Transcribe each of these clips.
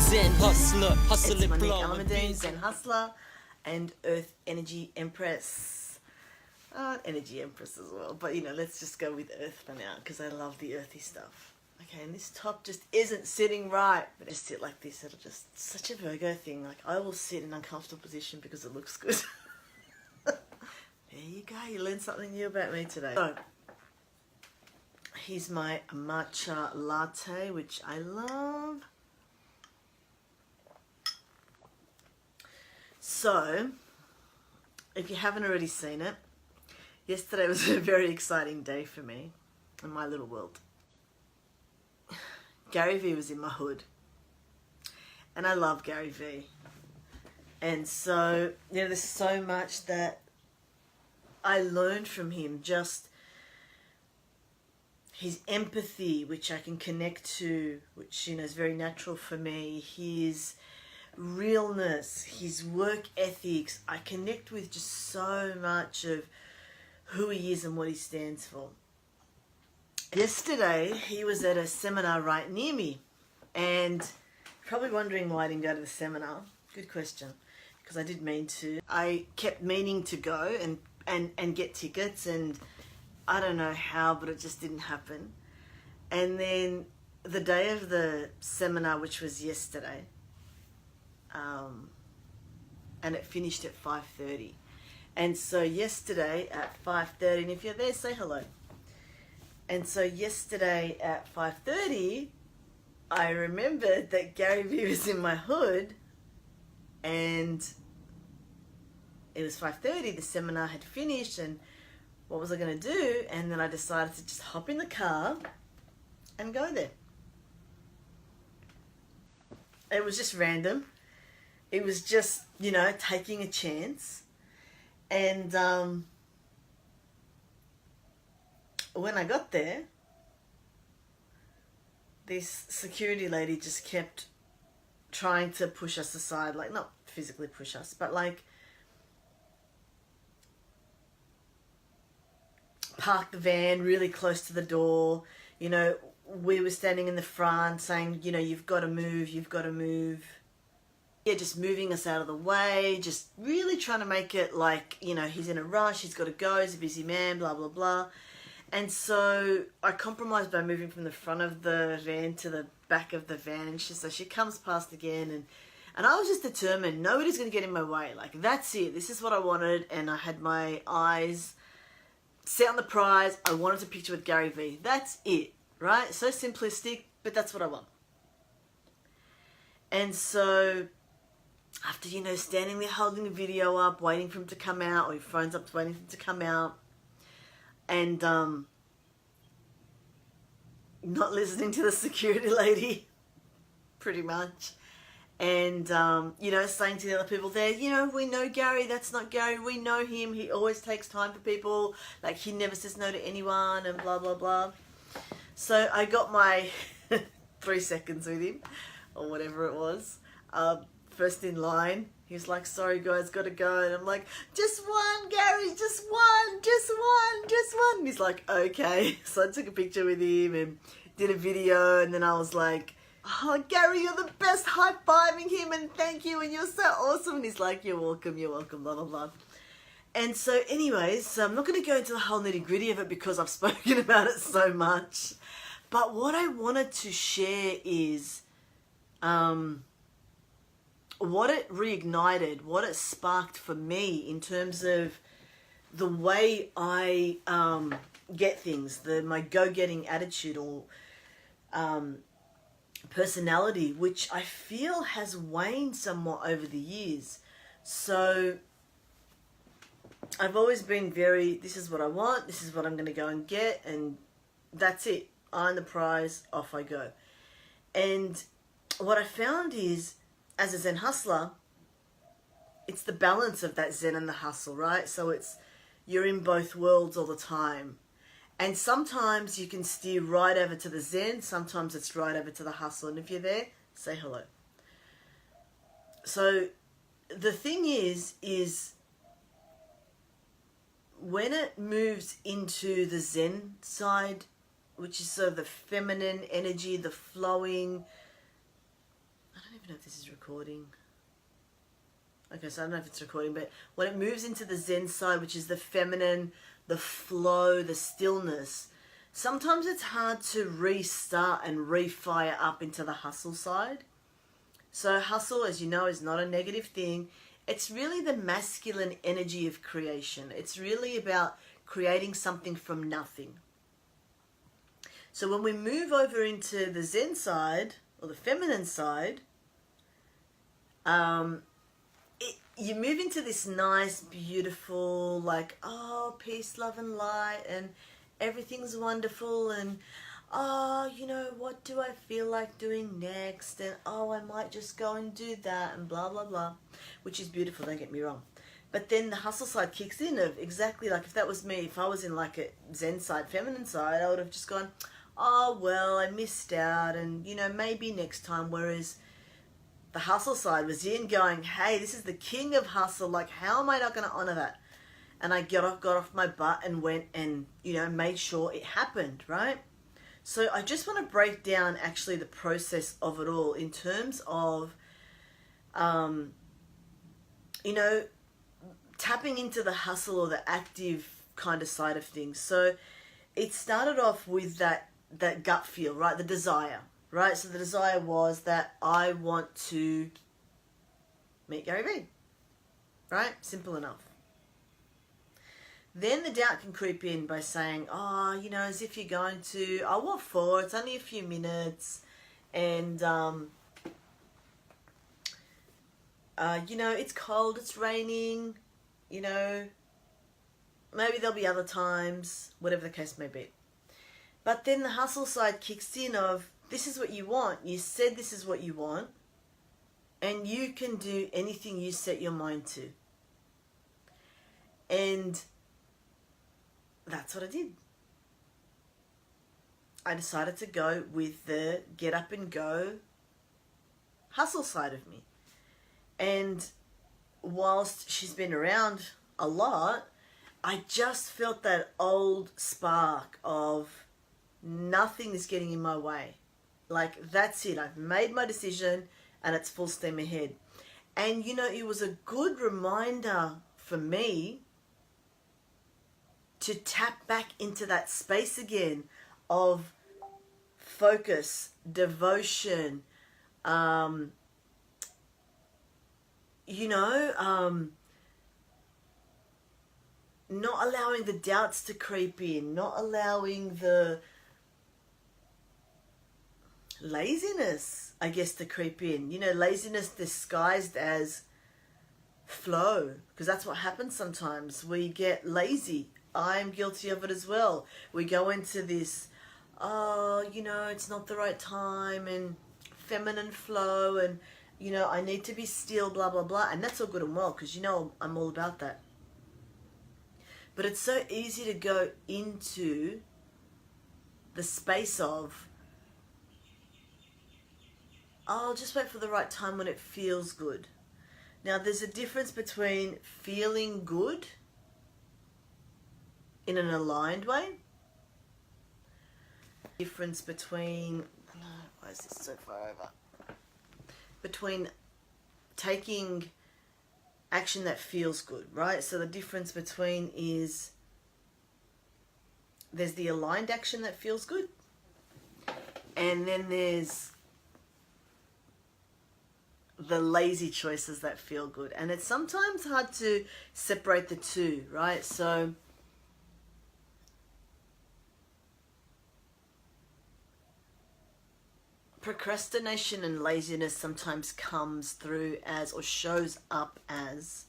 Zen hustler, hustle It's it Monique blow. Almadine, Zen Hustler, and Earth Energy Empress. Energy Empress as well, but you know, let's just go with Earth for now because I love the earthy stuff. Okay, and this top just isn't sitting right, but I sit like this, it'll just, such a Virgo thing, like I will sit in an uncomfortable position because it looks good. There you go, you learned something new about me today. So, here's my matcha latte, which I love. So, if you haven't already seen it, yesterday was a very exciting day for me in my little world. Gary Vee was in my hood, and I love Gary Vee. And so, you know, there's so much that I learned from him, just his empathy, which I can connect to, which, you know, is very natural for me, his realness, his work ethics. I connect with just so much of who he is and what he stands for. Yesterday, he was at a seminar right near me, and probably wondering why I didn't go to the seminar. Good question, because I did mean to. I kept meaning to go and get tickets, and I don't know how, but it just didn't happen. And then the day of the seminar, which was yesterday, and it finished at 5:30. And so yesterday at 5:30, and if you're there, say hello. And so yesterday at 5:30, I remembered that Gary Vee was in my hood, and it was 5:30, the seminar had finished, and what was I going to do? And then I decided to just hop in the car and go there. It was just random. It was just, you know, taking a chance. And when I got there, this security lady just kept trying to push us aside, like not physically push us, but like park the van really close to the door. You know, we were standing in the front saying, you know, you've got to move, you've got to move. Yeah, just moving us out of the way, just really trying to make it like, you know, he's in a rush, he's got to go, he's a busy man, blah, blah, blah. And so I compromised by moving from the front of the van to the back of the van. And so she comes past again, and I was just determined, nobody's going to get in my way. Like, that's it. This is what I wanted. And I had my eyes set on the prize. I wanted a picture with Gary Vee. That's it, right? So simplistic, but that's what I want. And so after, you know, standing there holding the video up, waiting for him to come out, or your phone's up waiting for him to come out, and not listening to the security lady, pretty much, and, you know, saying to the other people there, you know, we know Gary, that's not Gary, we know him, he always takes time for people, like, he never says no to anyone, and blah, blah, blah. So I got my 3 seconds with him, or whatever it was. First in line, he was like, sorry guys, gotta go. And I'm like, just one, Gary, just one, just one, just one. And he's like, okay. So I took a picture with him and did a video, and then I was like, oh, Gary, you're the best, high-fiving him, and thank you, and you're so awesome. And he's like, you're welcome, blah, blah, blah. And so anyways, so I'm not going to go into the whole nitty-gritty of it because I've spoken about it so much. But what I wanted to share is what it reignited, what it sparked for me in terms of the way I get things, my go-getting attitude or personality, which I feel has waned somewhat over the years. So I've always been very, this is what I want, this is what I'm going to go and get, and that's it. I'm the prize, off I go. And what I found is, as a Zen hustler, it's the balance of that Zen and the hustle, right? So it's, you're in both worlds all the time. And sometimes you can steer right over to the Zen, sometimes it's right over to the hustle. And if you're there, say hello. So the thing is when it moves into the Zen side, which is sort of the feminine energy, the flowing, I don't even know if this is recording. Okay, so I don't know if it's recording, but when it moves into the Zen side, which is the feminine, the flow, the stillness, sometimes it's hard to restart and refire up into the hustle side. So hustle, as you know, is not a negative thing. It's really the masculine energy of creation. It's really about creating something from nothing. So when we move over into the Zen side, or the feminine side, you move into this nice, beautiful, like, oh, peace, love, and light, and everything's wonderful, and, oh, you know, what do I feel like doing next, and, oh, I might just go and do that, and blah, blah, blah, which is beautiful, don't get me wrong. But then the hustle side kicks in of exactly like if that was me, if I was in like a Zen side, feminine side, I would have just gone, oh, well, I missed out, and, you know, maybe next time, whereas the hustle side was in going, hey, this is the king of hustle. Like, how am I not going to honor that? And I got off my butt and went and, you know, made sure it happened, right? So I just want to break down actually the process of it all in terms of, you know, tapping into the hustle or the active kind of side of things. So it started off with that gut feel, right? The desire. Right, so the desire was that I want to meet Gary Vee. Right, simple enough. Then the doubt can creep in by saying, oh, you know, as if you're going to, oh, what for? It's only a few minutes. And, you know, it's cold, it's raining, you know, maybe there'll be other times, whatever the case may be. But then the hustle side kicks in of, this is what you want. You said this is what you want. And you can do anything you set your mind to. And that's what I did. I decided to go with the get up and go hustle side of me. And whilst she's been around a lot, I just felt that old spark of nothing is getting in my way. Like, that's it. I've made my decision and it's full steam ahead. And, you know, it was a good reminder for me to tap back into that space again of focus, devotion, you know, not allowing the doubts to creep in, not allowing the laziness, I guess, to creep in. You know, laziness disguised as flow, because that's what happens sometimes. We get lazy. I'm guilty of it as well. We go into this, oh, you know, it's not the right time, and feminine flow, and, you know, I need to be still, blah, blah, blah. And that's all good and well, because, you know, I'm all about that. But it's so easy to go into the space of, I'll just wait for the right time when it feels good. Now, there's a difference between feeling good in an aligned way. Difference between, why is this so far over? Between taking action that feels good, right? So the difference between is there's the aligned action that feels good, and then there's the lazy choices that feel good. And it's sometimes hard to separate the two, right? So procrastination and laziness sometimes comes through as, or shows up as,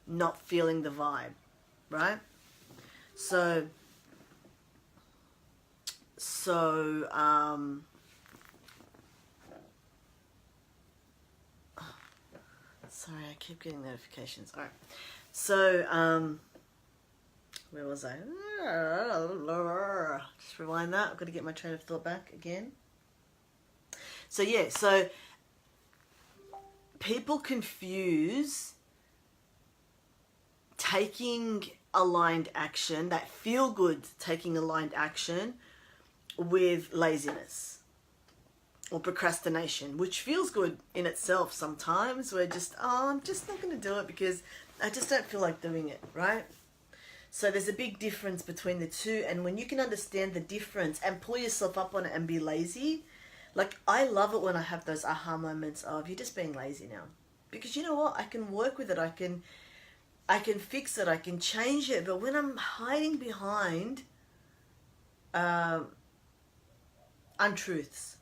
not feeling the vibe, right? So sorry, I keep getting notifications. All right. So, where was I? Just rewind that. I've got to get my train of thought back again. So, yeah. So, people confuse taking aligned action, that feel good taking aligned action, with laziness. or procrastination, which feels good in itself sometimes. We're just, oh, I'm just not going to do it because I just don't feel like doing it, right? So there's a big difference between the two, and when you can understand the difference and pull yourself up on it and be lazy, like I love it when I have those aha moments of you're just being lazy now. Because you know what? I can work with it, I can fix it, I can change it, but when I'm hiding behind untruths,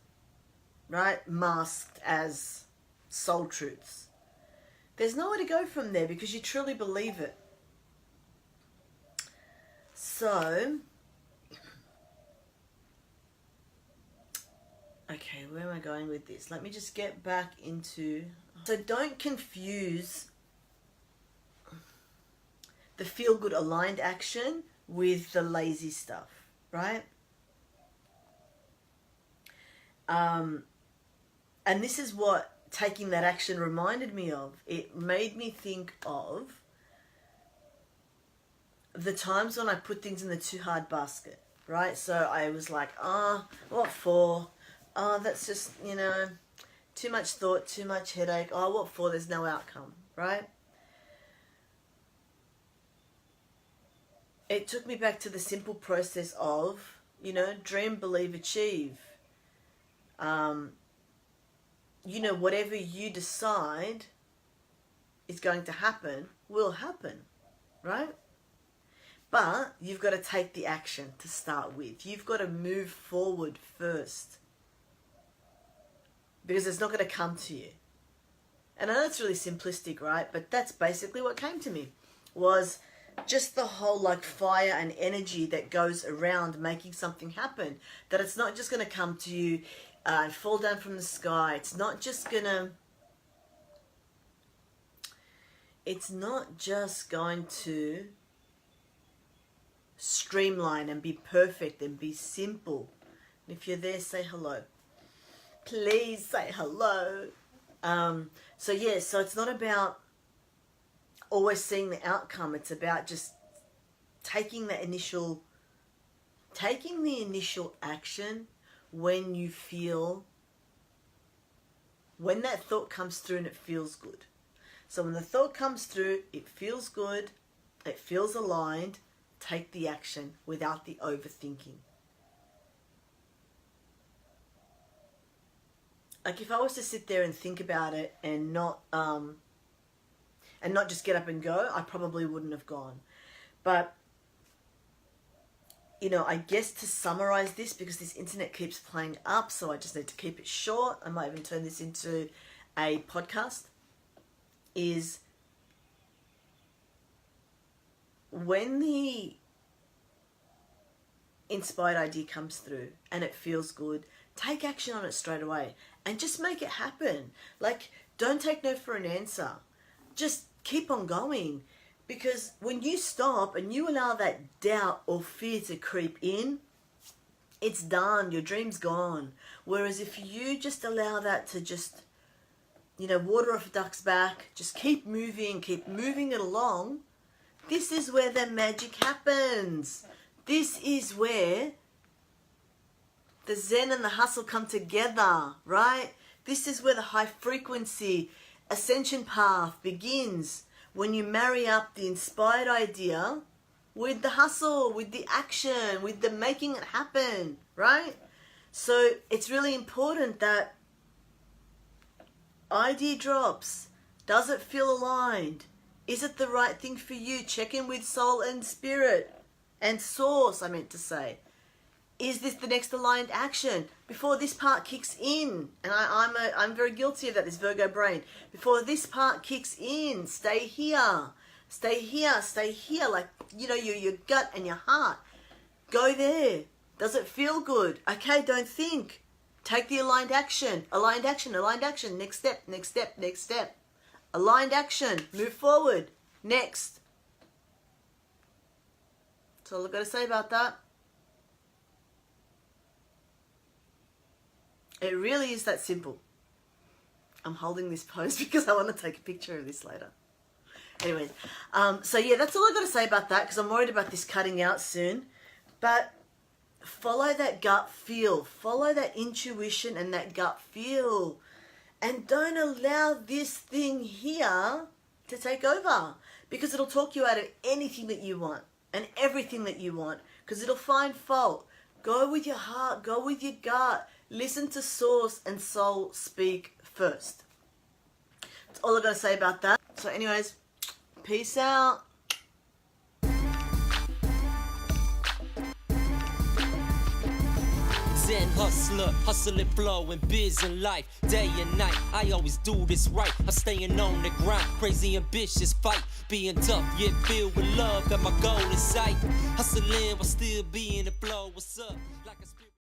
right, masked as soul truths, there's nowhere to go from there because you truly believe it. So, okay, where am I going with this? Let me just get back into... So don't confuse the feel-good aligned action with the lazy stuff, right? And this is what taking that action reminded me of. It made me think of the times when I put things in the too hard basket, right? So I was like, oh, what for? Oh, that's just, you know, too much thought, too much headache. Oh, what for? There's no outcome, right? It took me back to the simple process of, you know, dream, believe, achieve. You know, whatever you decide is going to happen will happen, right? But you've got to take the action to start with. You've got to move forward first. Because it's not going to come to you. And I know it's really simplistic, right? But that's basically what came to me. Was just the whole like fire and energy that goes around making something happen. That it's not just going to come to you and fall down from the sky. It's not just going to... It's not just going to streamline and be perfect and be simple. And if you're there, say hello. Please say hello. So yeah, so it's not about always seeing the outcome. It's about just taking the initial action when you feel, when that thought comes through and it feels good. So when the thought comes through, it feels good, it feels aligned, take the action without the overthinking. Like if I was to sit there and think about it and not just get up and go, I probably wouldn't have gone. But, you know, I guess to summarize this, because this internet keeps playing up, so I just need to keep it short. I might even turn this into a podcast. Is when the inspired idea comes through and it feels good, take action on it straight away and just make it happen. Like, don't take no for an answer. Just keep on going. Because when you stop and you allow that doubt or fear to creep in, it's done. Your dream's gone. Whereas if you just allow that to just, you know, water off a duck's back, just keep moving it along, this is where the magic happens. This is where the zen and the hustle come together, right? This is where the high frequency ascension path begins, when you marry up the inspired idea with the hustle, with the action, with the making it happen, right? So it's really important that idea drops. Does it feel aligned? Is it the right thing for you? Check in with soul and spirit and source, I meant to say. Is this the next aligned action? Before this part kicks in, and I'm very guilty of that, this Virgo brain. Before this part kicks in, stay here. Stay here, stay here. Like, you know, your gut and your heart. Go there. Does it feel good? Okay, don't think. Take the aligned action. Aligned action, aligned action. Next step, next step, next step. Aligned action. Move forward. Next. That's all I've got to say about that. It really is that simple. I'm holding this pose because I want to take a picture of this later. Anyways, so yeah, that's all I've got to say about that, because I'm worried about this cutting out soon. But follow that gut feel. Follow that intuition and that gut feel. And don't allow this thing here to take over, because it'll talk you out of anything that you want and everything that you want, because it'll find fault. Go with your heart. Go with your gut. Listen to source and soul speak first. That's all I've got to say about that. So anyways, peace out. Zen hustler, hustling, flowing, biz in life, day and night. I always do this right. I'm staying on the grind, crazy ambitious fight, being tough yet filled with love. Got my goal in sight, hustling while still being the flow. What's up? Like a